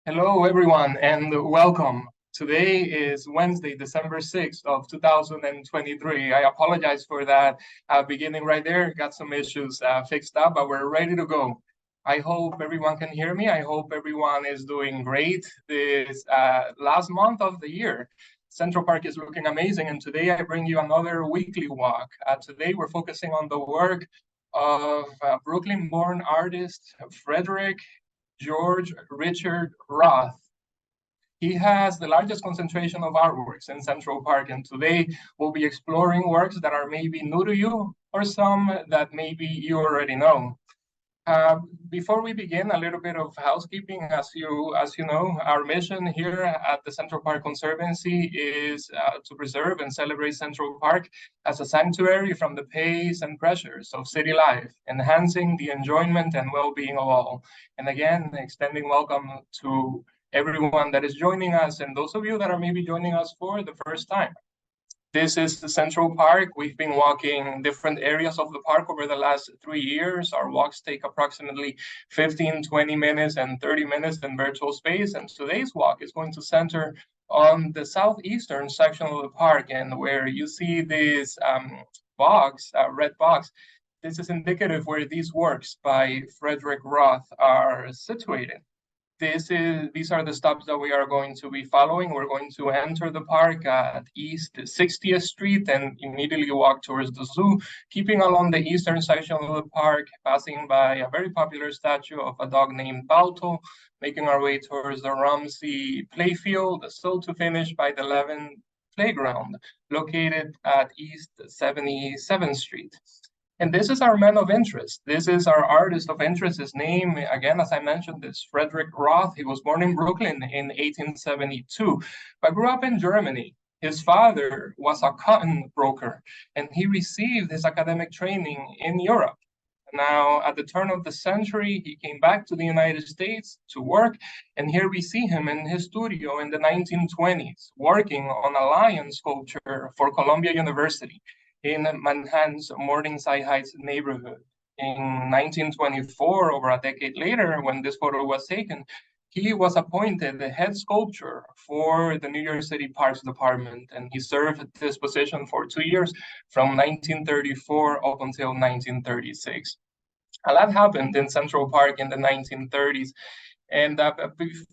Hello, everyone, and welcome. Today is Wednesday, December 6th of 2023. I apologize for that beginning right there. Got some issues fixed up, but we're ready to go. I hope everyone can hear me. I hope everyone is doing great this last month of the year. Central Park is looking amazing, and today I bring you another weekly walk. Today we're focusing on the work of Brooklyn-born artist Frederick George Richard Roth. He has the largest concentration of artworks in Central Park, and today we'll be exploring works that are maybe new to you or some that maybe you already know. Before we begin, a little bit of housekeeping. As you know, our mission here at the Central Park Conservancy is to preserve and celebrate Central Park as a sanctuary from the pace and pressures of city life, enhancing the enjoyment and well-being of all. And again, extending welcome to everyone that is joining us and those of you that are maybe joining us for the first time. This is the Central Park. We've been walking different areas of the park over the last 3 years. Our walks take approximately 15, 20 minutes and 30 minutes in virtual space. And today's walk is going to center on the southeastern section of the park, and where you see this box, red box. This is indicative where these works by Frederick Roth are situated. These are the stops that we are going to be following. We're going to enter the park at East 60th Street and immediately walk towards the zoo, keeping along the eastern section of the park, passing by a very popular statue of a dog named Balto, making our way towards the Rumsey playfield, so to finish by the Levin playground, located at East 77th Street. And this is our man of interest. This is our artist of interest. His name, again, as I mentioned, is Frederick Roth. He was born in Brooklyn in 1872, but grew up in Germany. His father was a cotton broker, and he received his academic training in Europe. Now, at the turn of the century, he came back to the United States to work, and here we see him in his studio in the 1920s, working on a lion sculpture for Columbia University in Manhattan's Morningside Heights neighborhood. In 1924, over a decade later, when this photo was taken, he was appointed the head sculptor for the New York City Parks Department, and he served this position for 2 years, from 1934 up until 1936. A lot happened in Central Park in the 1930s.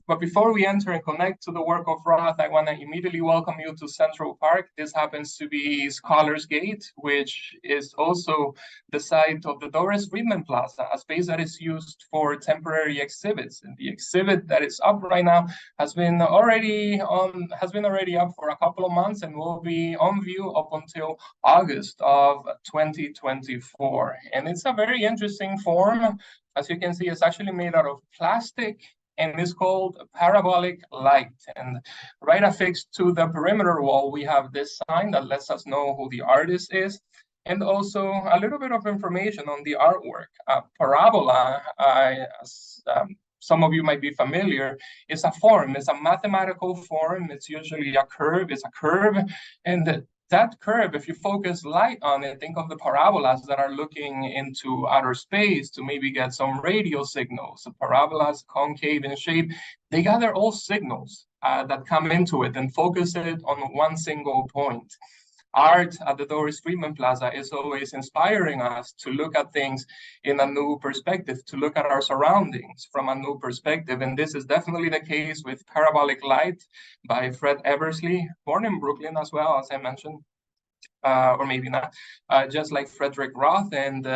But before we enter and connect to the work of Roth, I want to immediately welcome you to Central Park. This happens to be Scholars Gate, which is also the site of the Doris Friedman Plaza, a space that is used for temporary exhibits. And the exhibit that is up right now has been already up for a couple of months and will be on view up until August of 2024. And it's a very interesting form. As you can see, it's actually made out of plastic, and it's called parabolic light. And right affixed to the perimeter wall, we have this sign that lets us know who the artist is, and also a little bit of information on the artwork. Parabola, some of you might be familiar, is a form. It's a mathematical form. It's usually a curve. It's a curve, and that curve, if you focus light on it, think of the parabolas that are looking into outer space to maybe get some radio signals. The parabolas, concave in shape, they gather all signals that come into it and focus it on one single point. Art at the Doris Friedman Plaza is always inspiring us to look at things in a new perspective, to look at our surroundings from a new perspective. And this is definitely the case with Parabolic Light by Fred Eversley, born in Brooklyn as well, as I mentioned. Or maybe not, just like Frederick Roth. And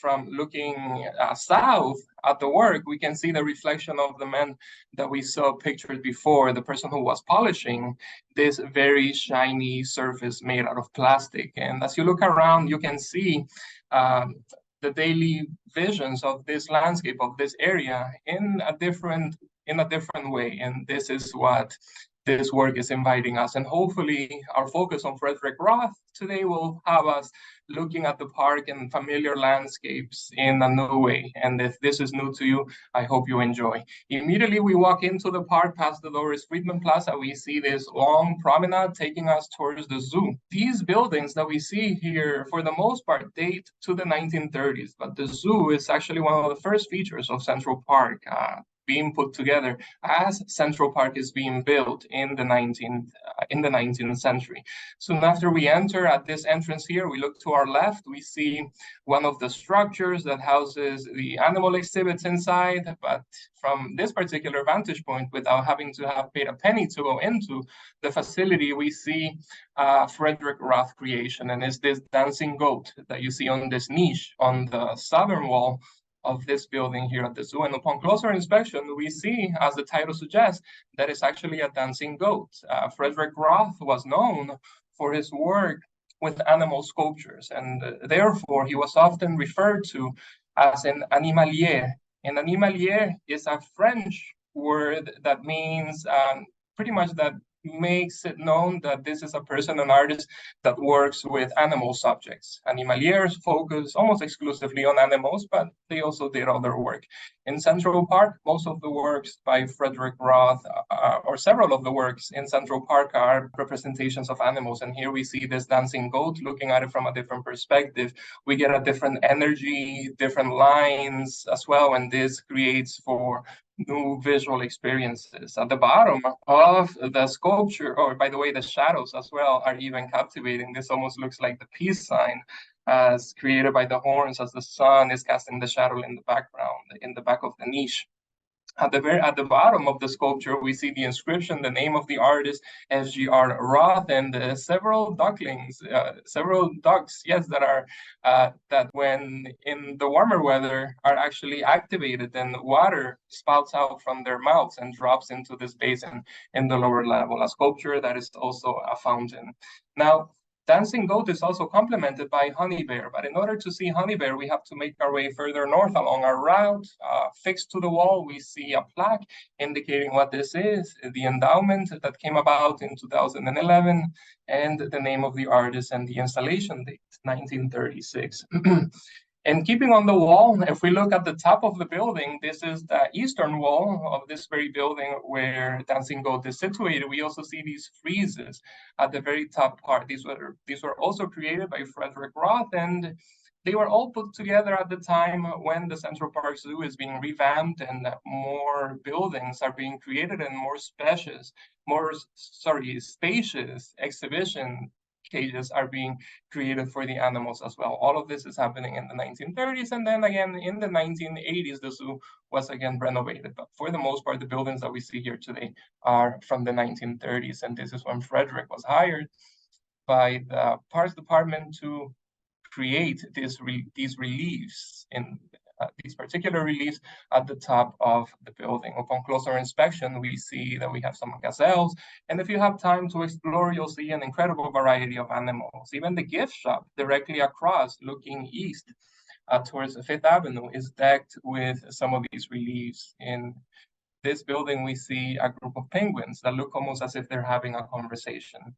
from looking south at the work, we can see the reflection of the man that we saw pictured before, the person who was polishing this very shiny surface made out of plastic. And as you look around, you can see the daily visions of this landscape, of this area, in a different way. And this is what this work is inviting us. And hopefully our focus on Frederick Roth today will have us looking at the park and familiar landscapes in a new way. And if this is new to you, I hope you enjoy. Immediately we walk into the park past the Doris Friedman Plaza, we see this long promenade taking us towards the zoo. These buildings that we see here, for the most part, date to the 1930s, but the zoo is actually one of the first features of Central Park. being put together as Central Park is being built in the 19th century. Soon after we enter at this entrance here, we look to our left, we see one of the structures that houses the animal exhibits inside, but from this particular vantage point, without having to have paid a penny to go into the facility, we see Frederick Roth creation, and it's this dancing goat that you see on this niche on the southern wall of this building here at the zoo. And upon closer inspection, we see, as the title suggests, that it's actually a dancing goat. Frederick Roth was known for his work with animal sculptures, and therefore he was often referred to as an animalier. An animalier is a French word that means pretty much that makes it known that this is a person, an artist that works with animal subjects. Animaliers focus almost exclusively on animals, but they also did other work. In Central Park, most of the works by Frederick Roth, or several of the works in Central Park, are representations of animals. And here we see this dancing goat. Looking at it from a different perspective, we get a different energy, different lines as well, and this creates for new visual experiences. At the bottom of the sculpture, or by the way, the shadows as well are even captivating. This almost looks like the peace sign as created by the horns as the sun is casting the shadow in the background, in the back of the niche. At the bottom of the sculpture, we see the inscription, the name of the artist, F.G.R. Roth, and several ducklings, several ducks, yes, that are that when in the warmer weather are actually activated, and water spouts out from their mouths and drops into this basin in the lower level. A sculpture that is also a fountain. Now, dancing goat is also complemented by honey bear, but in order to see honey bear, we have to make our way further north along our route. Fixed to the wall, we see a plaque indicating what this is, the endowment that came about in 2011, and the name of the artist and the installation date, 1936. And keeping on the wall, if we look at the top of the building, this is the eastern wall of this very building where Dancing Goat is situated. We also see these friezes at the very top part. These were also created by Frederick Roth, and they were all put together at the time when the Central Park Zoo is being revamped and more buildings are being created and more spacious exhibition cages are being created for the animals as well. All of this is happening in the 1930s, and then again in the 1980s, the zoo was again renovated. But for the most part, the buildings that we see here today are from the 1930s, and this is when Frederick was hired by the Parks Department to create these reliefs in these particular reliefs at the top of the building. Upon closer inspection, we see that we have some gazelles, and if you have time to explore, you'll see an incredible variety of animals. Even the gift shop directly across, looking east towards Fifth Avenue, is decked with some of these reliefs. In this building, we see a group of penguins that look almost as if they're having a conversation.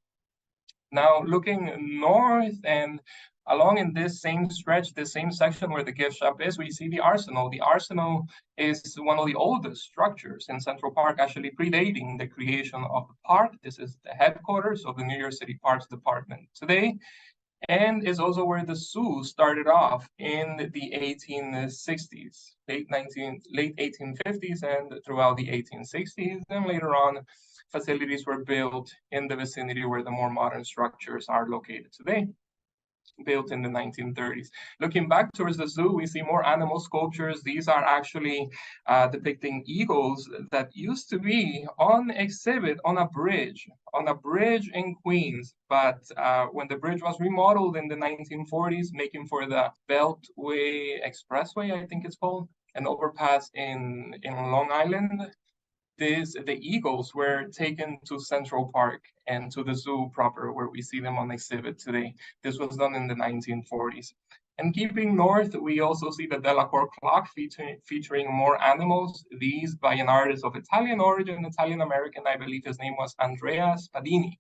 Now, looking north and along in this same stretch, this same section where the gift shop is, we see the arsenal. The arsenal is one of the oldest structures in Central Park, actually predating the creation of the park. This is the headquarters of the New York City Parks Department today, and is also where the zoo started off in the 1860s, late 1850s, and throughout the 1860s, and later on, facilities were built in the vicinity where the more modern structures are located today, built in the 1930s. Looking back towards the zoo, we see more animal sculptures. These are actually depicting eagles that used to be on exhibit on a bridge in Queens. But when the bridge was remodeled in the 1940s, making for the Beltway Expressway, I think it's called, an overpass in Long Island, the eagles were taken to Central Park and to the zoo proper, where we see them on exhibit today. This was done in the 1940s. And keeping north, we also see the Delacour clock featuring more animals, these by an artist of Italian origin, Italian-American, I believe his name was Andrea Spadini.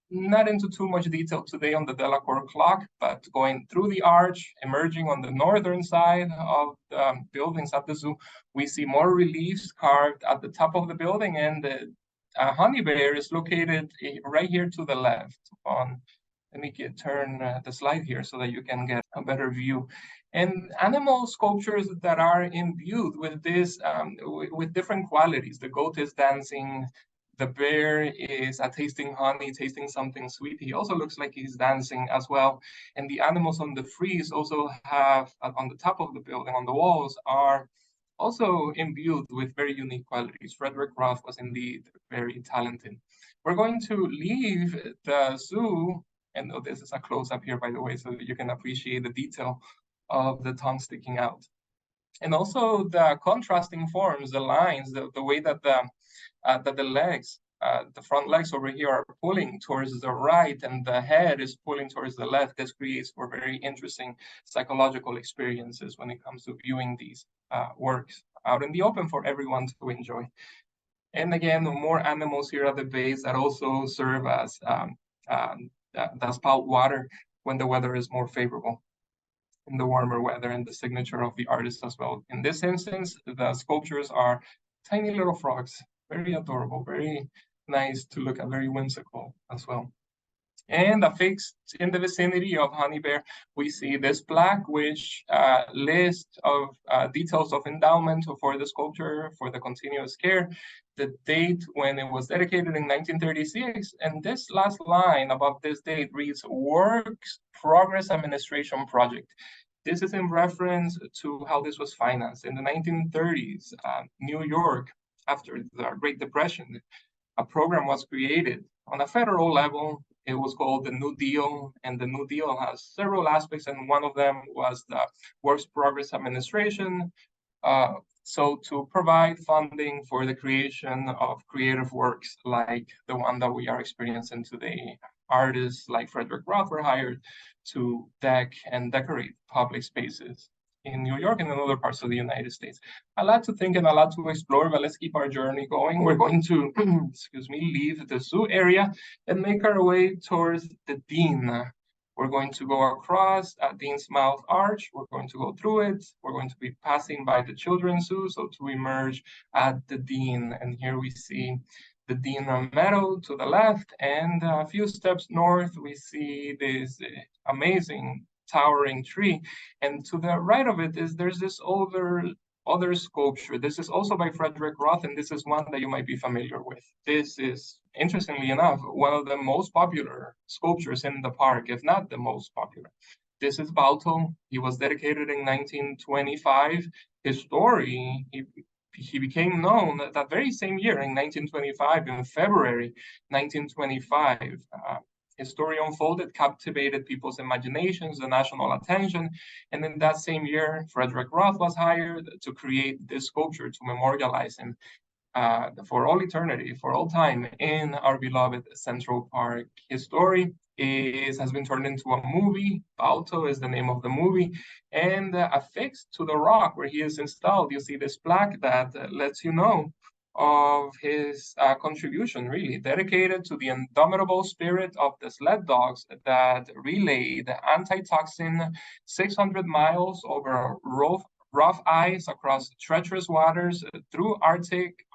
Not into too much detail today on the Delacour clock, but going through the arch, emerging on the northern side of the buildings at the zoo, we see more reliefs carved at the top of the building, and the honey bear is located right here to the left on let me turn the slide here so that you can get a better view. And animal sculptures that are imbued with this, with different qualities. The goat is dancing, the bear is tasting honey, tasting something sweet. He also looks like he's dancing as well. And the animals on the frieze also have, on the top of the building, on the walls, are also imbued with very unique qualities. Frederick Roth was indeed very talented. We're going to leave the zoo, and this is a close-up here, by the way, so that you can appreciate the detail of the tongue sticking out. And also the contrasting forms, the lines, the way that the legs, the front legs over here are pulling towards the right and the head is pulling towards the left. This creates for very interesting psychological experiences when it comes to viewing these works out in the open for everyone to enjoy. And again, more animals here at the base that also serve as that spout water when the weather is more favorable, in the warmer weather, and the signature of the artist as well. In this instance, the sculptures are tiny little frogs, very adorable, very nice to look at, very whimsical as well. And affixed in the vicinity of Honey Bear, we see this plaque, which lists of details of endowment for the sculpture, for the continuous care, the date when it was dedicated in 1936. And this last line above this date reads, Works Progress Administration Project. This is in reference to how this was financed. In the 1930s, New York, after the Great Depression, a program was created on a federal level. It was called the New Deal, and the New Deal has several aspects, and one of them was the Works Progress Administration. So to provide funding for the creation of creative works like the one that we are experiencing today. Artists like Frederick Roth were hired to deck and decorate public spaces in New York and in other parts of the United States. A lot to think and a lot to explore, but let's keep our journey going. We're going to, excuse me, leave the zoo area and make our way towards the Dean. We're going to go across Dean's Mouth Arch. We're going to go through it. We're going to be passing by the Children's Zoo, so to emerge at the Dean. And here we see the Dean Meadow to the left, and a few steps north, we see this amazing towering tree, and to the right of it there's this other sculpture. This is also by Frederick Roth, and this is one that you might be familiar with. This is, interestingly enough, one of the most popular sculptures in the park, if not the most popular. This is Balto. He was dedicated in 1925. His story, he became known that very same year in 1925, in February 1925. His story unfolded, captivated people's imaginations, the national attention. And in that same year, Frederick Roth was hired to create this sculpture to memorialize him for all eternity, for all time, in our beloved Central Park. His story has been turned into a movie. Balto is the name of the movie. And affixed to the rock where he is installed, you see this plaque that lets you know of his contribution, really, dedicated to the indomitable spirit of the sled dogs that relayed antitoxin 600 miles over rough ice across treacherous waters through Arctic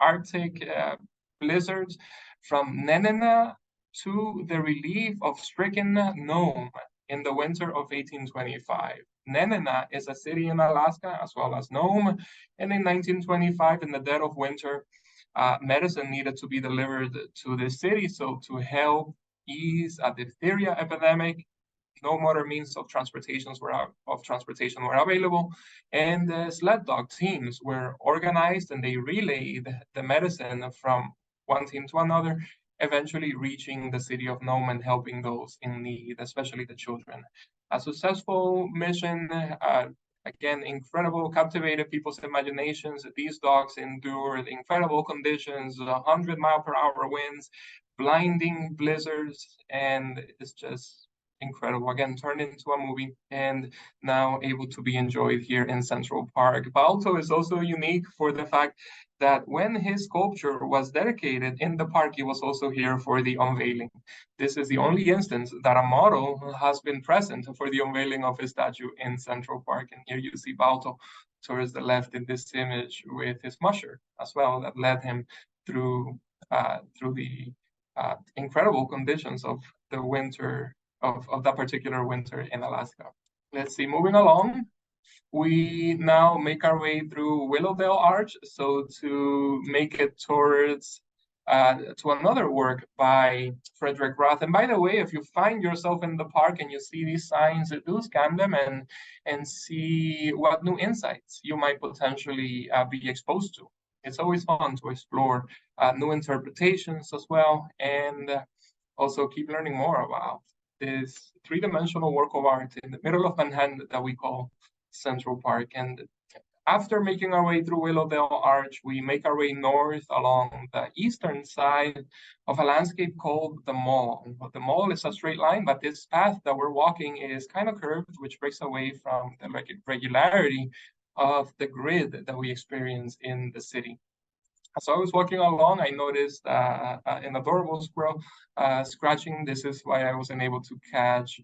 blizzards from Nenana to the relief of stricken Nome in the winter of 1825. Nenana is a city in Alaska, as well as Nome. And in 1925, in the dead of winter, medicine needed to be delivered to the city. So to help ease a diphtheria epidemic, no other means of transportation were available, and the sled dog teams were organized, and they relayed the medicine from one team to another, eventually reaching the city of Nome and helping those in need, especially the children. A successful mission. Again, incredible, captivated people's imaginations. These dogs endured incredible conditions, 100-mile-per-hour winds, blinding blizzards, and it's just incredible. Again, turned into a movie and now able to be enjoyed here in Central Park. Balto is also unique for the fact that when his sculpture was dedicated in the park, he was also here for the unveiling. This is the only instance that a model has been present for the unveiling of his statue in Central Park. And here you see Balto towards the left in this image with his musher as well, that led him through the incredible conditions of the winter of that particular winter in Alaska. Let's see, moving along, we now make our way through Willowdale Arch, so to make it towards to another work by Frederick Roth. And by the way, if you find yourself in the park and you see these signs, do scan them and see what new insights you might potentially be exposed to. It's always fun to explore new interpretations as well, and also keep learning more about this three-dimensional work of art in the middle of Manhattan that we call Central Park. And after making our way through Willowdale Arch, we make our way north along the eastern side of a landscape called the Mall. The Mall is a straight line, but this path that we're walking is kind of curved, which breaks away from the regularity of the grid that we experience in the city. As I was walking along, I noticed an adorable squirrel scratching. This is why I wasn't able to catch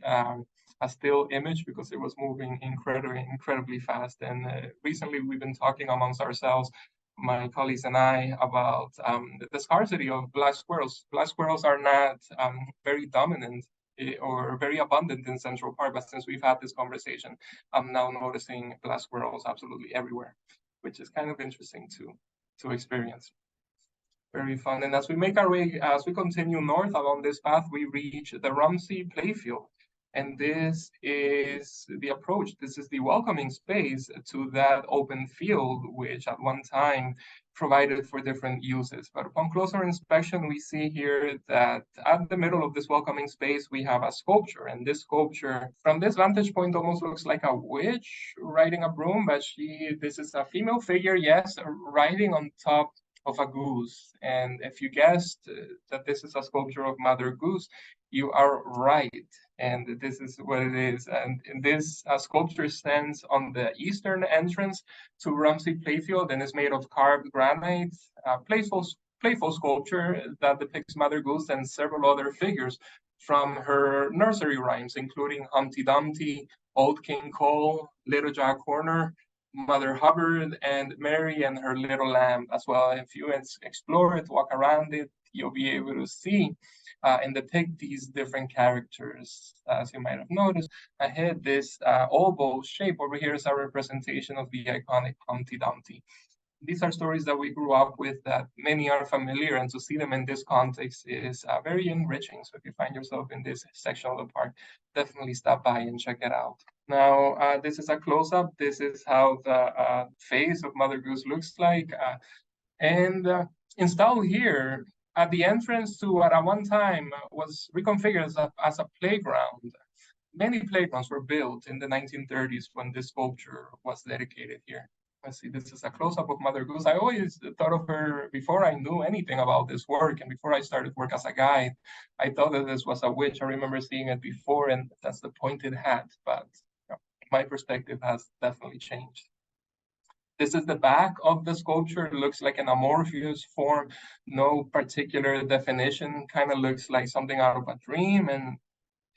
a still image, because it was moving incredibly fast. And recently we've been talking amongst ourselves, my colleagues and I, about the scarcity of black squirrels. Black squirrels are not very dominant or very abundant in Central Park, but since we've had this conversation, I'm now noticing black squirrels absolutely everywhere, which is kind of interesting to experience. Very fun. And as we make our way, as we continue north along this path, we reach the Rumsey Playfield. And this is the approach. This is the welcoming space to that open field, which at one time provided for different uses. But upon closer inspection, we see here that at the middle of this welcoming space, we have a sculpture. And this sculpture, from this vantage point, almost looks like a witch riding a broom, but this is a female figure, yes, riding on top of a goose. And if you guessed that this is a sculpture of Mother Goose, you are right. And this is what it is. And this sculpture stands on the eastern entrance to Rumsey Playfield and is made of carved granite, playful sculpture that depicts Mother Goose and several other figures from her nursery rhymes, including Humpty Dumpty, Old King Cole, Little Jack Horner, Mother Hubbard, and Mary and her little lamb as well. If you explore it, walk around it, you'll be able to see and depict these different characters. As you might have noticed, ahead, this oval shape over here is a representation of the iconic Humpty Dumpty. These are stories that we grew up with that many are familiar, and to see them in this context is very enriching. So if you find yourself in this section of the park, definitely stop by and check it out. Now, this is a close-up. This is how the face of Mother Goose looks like. And installed here at the entrance to what at one time was reconfigured as a playground. Many playgrounds were built in the 1930s when this sculpture was dedicated here. Let's see, this is a close-up of Mother Goose. I always thought of her, before I knew anything about this work and before I started work as a guide, I thought that this was a witch. I remember seeing it before, and that's the point it had, but my perspective has definitely changed. This is the back of the sculpture. It looks like an amorphous form, no particular definition, kind of looks like something out of a dream. And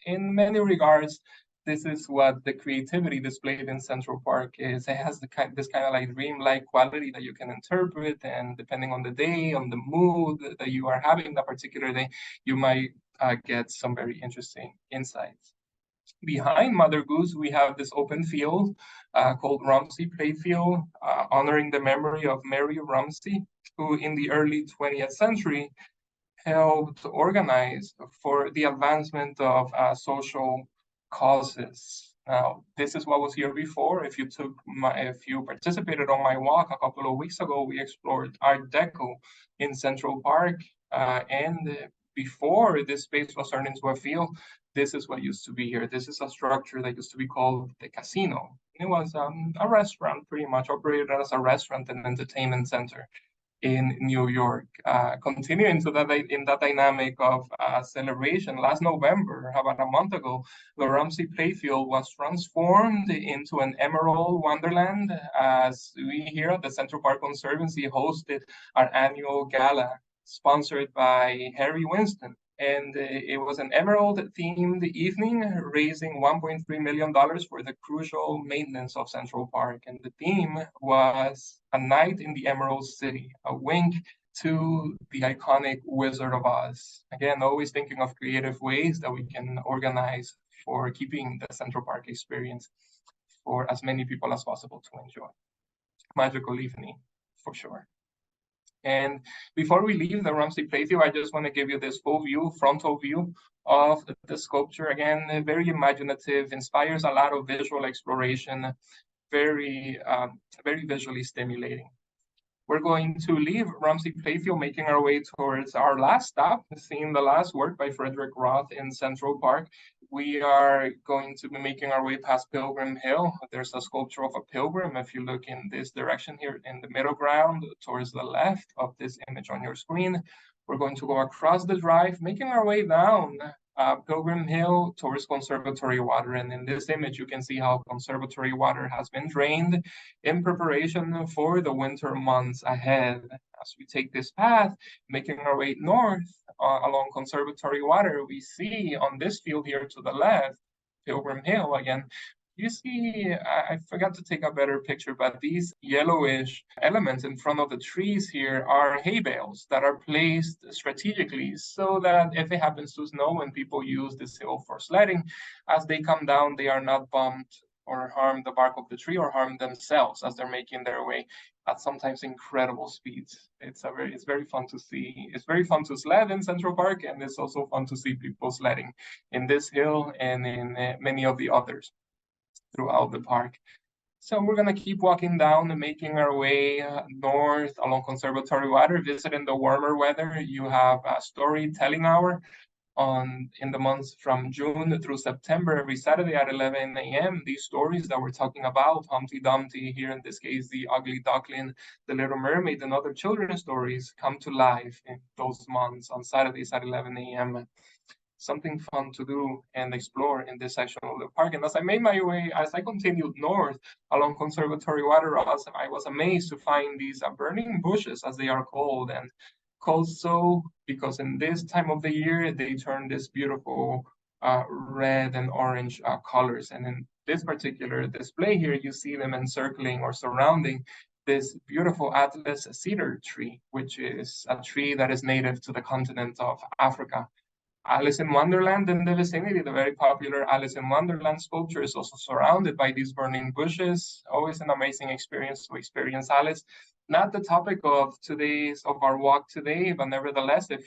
in many regards, this is what the creativity displayed in Central Park is. It has this kind of like dreamlike quality that you can interpret, and depending on the day, on the mood that you are having that particular day, you might get some very interesting insights. Behind Mother Goose, we have this open field called Rumsey Playfield, honoring the memory of Mary Rumsey, who in the early 20th century helped organize for the advancement of social causes. Now, this is what was here before. If you participated on my walk a couple of weeks ago, we explored Art Deco in Central Park, and before this space was turned into a field, this is what used to be here. This is a structure that used to be called the Casino. It was a restaurant, pretty much operated as a restaurant and entertainment center in New York. Continuing in that dynamic of celebration, last November, about a month ago, the Rumsey Playfield was transformed into an emerald wonderland as we here at the Central Park Conservancy hosted our annual gala sponsored by Harry Winston. And it was an emerald-themed evening, raising $1.3 million for the crucial maintenance of Central Park. And the theme was A Night in the Emerald City, a wink to the iconic Wizard of Oz. Again, always thinking of creative ways that we can organize for keeping the Central Park experience for as many people as possible to enjoy. Magical evening, for sure. And before we leave the Rumsey Playfield, I just want to give you this full view, frontal view of the sculpture. Again, very imaginative, inspires a lot of visual exploration, very visually stimulating. We're going to leave Rumsey Playfield, making our way towards our last stop, seeing the last work by Frederick Roth in Central Park. We are going to be making our way past Pilgrim Hill. There's a sculpture of a pilgrim. If you look in this direction here in the middle ground, towards the left of this image on your screen, we're going to go across the drive, making our way down Pilgrim Hill towards conservatory water. And in this image, you can see how conservatory water has been drained in preparation for the winter months ahead. As we take this path, making our way north along conservatory water, we see on this field here to the left, Pilgrim Hill again, you see, I forgot to take a better picture, but these yellowish elements in front of the trees here are hay bales that are placed strategically so that if it happens to snow and people use this hill for sledding, as they come down, they are not bumped or harm the bark of the tree or harm themselves as they're making their way at sometimes incredible speeds. It's very fun to see. It's very fun to sled in Central Park, and it's also fun to see people sledding in this hill and in many of the others throughout the park. So we're gonna keep walking down and making our way north along Conservatory Water, visiting the warmer weather. You have a storytelling hour in the months from June through September, every Saturday at 11 a.m. These stories that we're talking about, Humpty Dumpty, here in this case, the Ugly Duckling, the Little Mermaid, and other children's stories come to life in those months on Saturdays at 11 a.m. Something fun to do and explore in this section of the park. And as I continued north along Conservatory Water, I was amazed to find these burning bushes, as they are called, and called so because in this time of the year, they turn this beautiful red and orange colors. And in this particular display here, you see them encircling or surrounding this beautiful Atlas cedar tree, which is a tree that is native to the continent of Africa. Alice in Wonderland in the vicinity, the very popular Alice in Wonderland sculpture, is also surrounded by these burning bushes. Always an amazing experience to experience Alice. Not the topic of our walk today, but nevertheless, if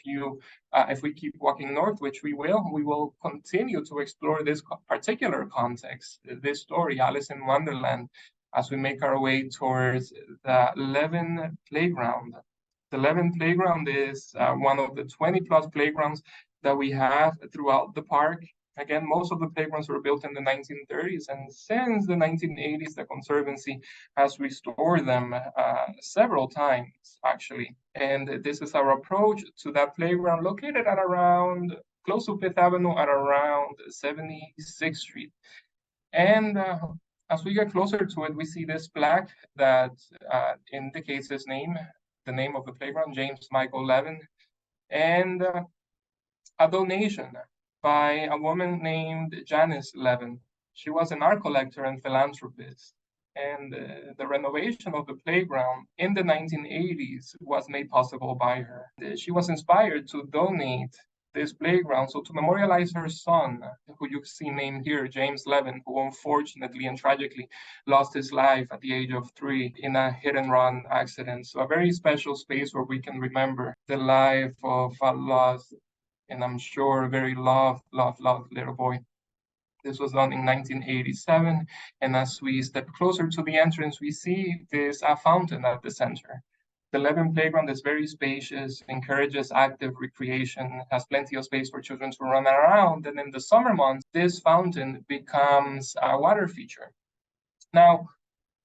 we keep walking north, which we will continue to explore this particular context, this story, Alice in Wonderland, as we make our way towards the Levin Playground. The Levin Playground is one of the 20+ playgrounds that we have throughout the park. Again, most of the playgrounds were built in the 1930s, and since the 1980s, the Conservancy has restored them several times, actually. And this is our approach to that playground, located at around, close to Fifth Avenue, at around 76th Street. And as we get closer to it, we see this plaque that indicates his name, the name of the playground, James Michael Levin, and a donation by a woman named Janice Levin. She was an art collector and philanthropist, and the renovation of the playground in the 1980s was made possible by her. She was inspired to donate this playground, so to memorialize her son, who you see named here, James Levin, who unfortunately and tragically lost his life at the age of 3 in a hit-and-run accident. So a very special space where we can remember the life of a lost, and I'm sure very loved little boy. This was done in 1987, and as we step closer to the entrance, we see this fountain at the center. The Levin Playground is very spacious, encourages active recreation, has plenty of space for children to run around, and in the summer months, this fountain becomes a water feature. Now,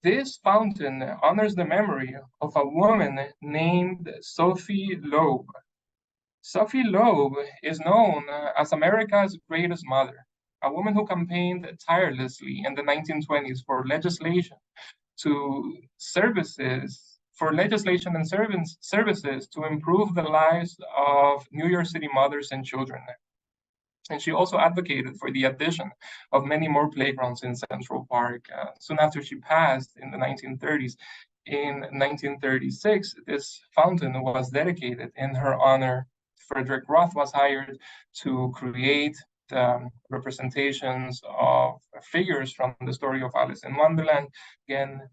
this fountain honors the memory of a woman named Sophie Loeb. Sophie Loeb is known as America's greatest mother, a woman who campaigned tirelessly in the 1920s for legislation and services to improve the lives of New York City mothers and children. And she also advocated for the addition of many more playgrounds in Central Park. Soon after she passed in the 1930s, in 1936, this fountain was dedicated in her honor. Frederick Roth was hired to create the representations of figures from the story of Alice in Wonderland. Again,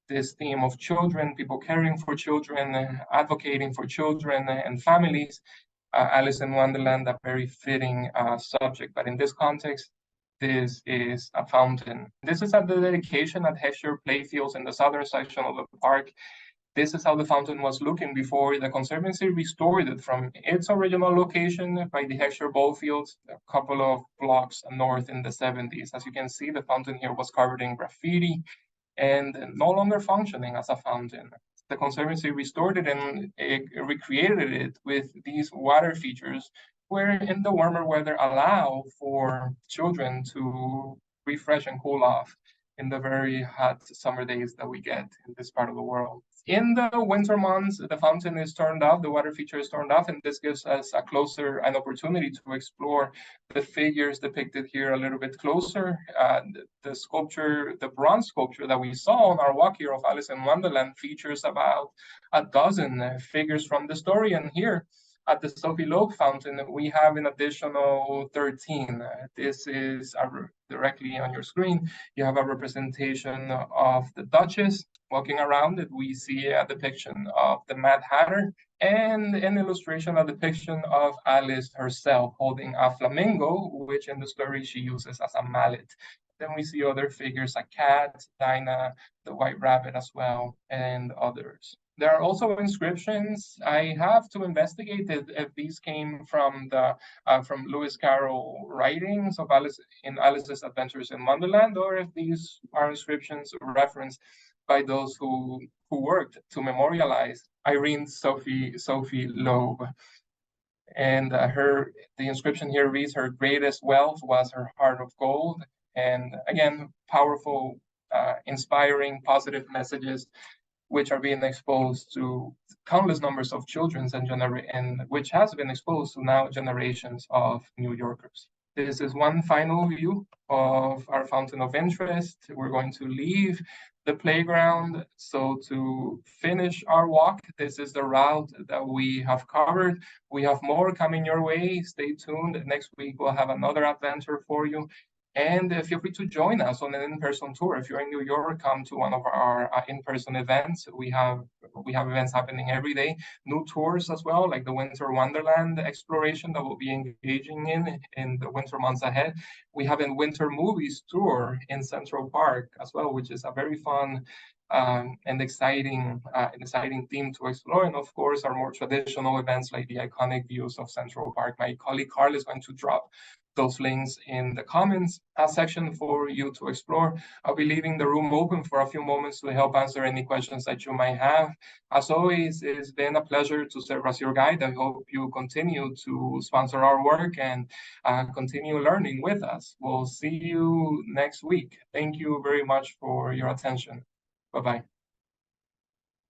this theme of children, people caring for children, advocating for children and families. Alice in Wonderland, a very fitting subject, but in this context, this is a fountain. This is at the dedication at Heckscher Playfields in the southern section of the park. This is how the fountain was looking before the Conservancy restored it from its original location by the Heckscher ball fields, a couple of blocks north in the 70s. As you can see, the fountain here was covered in graffiti and no longer functioning as a fountain. The Conservancy restored it and recreated it with these water features where in the warmer weather allow for children to refresh and cool off in the very hot summer days that we get in this part of the world. In the winter months, the fountain is turned off, the water feature is turned off, and this gives us an opportunity to explore the figures depicted here a little bit closer. The sculpture, the bronze sculpture that we saw on our walk here of Alice in Wonderland features about a dozen figures from the story, and here at the Sophie Loeb fountain, we have an additional 13. This is directly on your screen. You have a representation of the Duchess walking around it. We see a depiction of the Mad Hatter and an illustration, a depiction of Alice herself holding a flamingo, which in the story she uses as a mallet. Then we see other figures, a cat, Dinah, the White Rabbit as well, and others. There are also inscriptions. I have to investigate if these came from from Lewis Carroll writings of Alice's Adventures in Wonderland, or if these are inscriptions referenced by those who worked to memorialize Irene Sophie Loeb. And the inscription here reads, "Her greatest wealth was her heart of gold." And again, powerful, inspiring, positive messages which are being exposed to countless numbers of children and which has been exposed to now generations of New Yorkers. This is one final view of our fountain of interest. We're going to leave the playground. So to finish our walk, this is the route that we have covered. We have more coming your way. Stay tuned. Next week, we'll have another adventure for you. And feel free to join us on an in-person tour. If you're in New York, come to one of our in-person events. We have events happening every day. New tours as well, like the Winter Wonderland exploration that we'll be engaging in the winter months ahead. We have a winter movies tour in Central Park as well, which is a very fun and exciting theme to explore. And of course, our more traditional events like the iconic views of Central Park. My colleague Carl is going to drop those links in the comments section for you to explore. I'll be leaving the room open for a few moments to help answer any questions that you might have. As always, it's been a pleasure to serve as your guide. I hope you continue to sponsor our work and continue learning with us. We'll see you next week. Thank you very much for your attention. Bye-bye.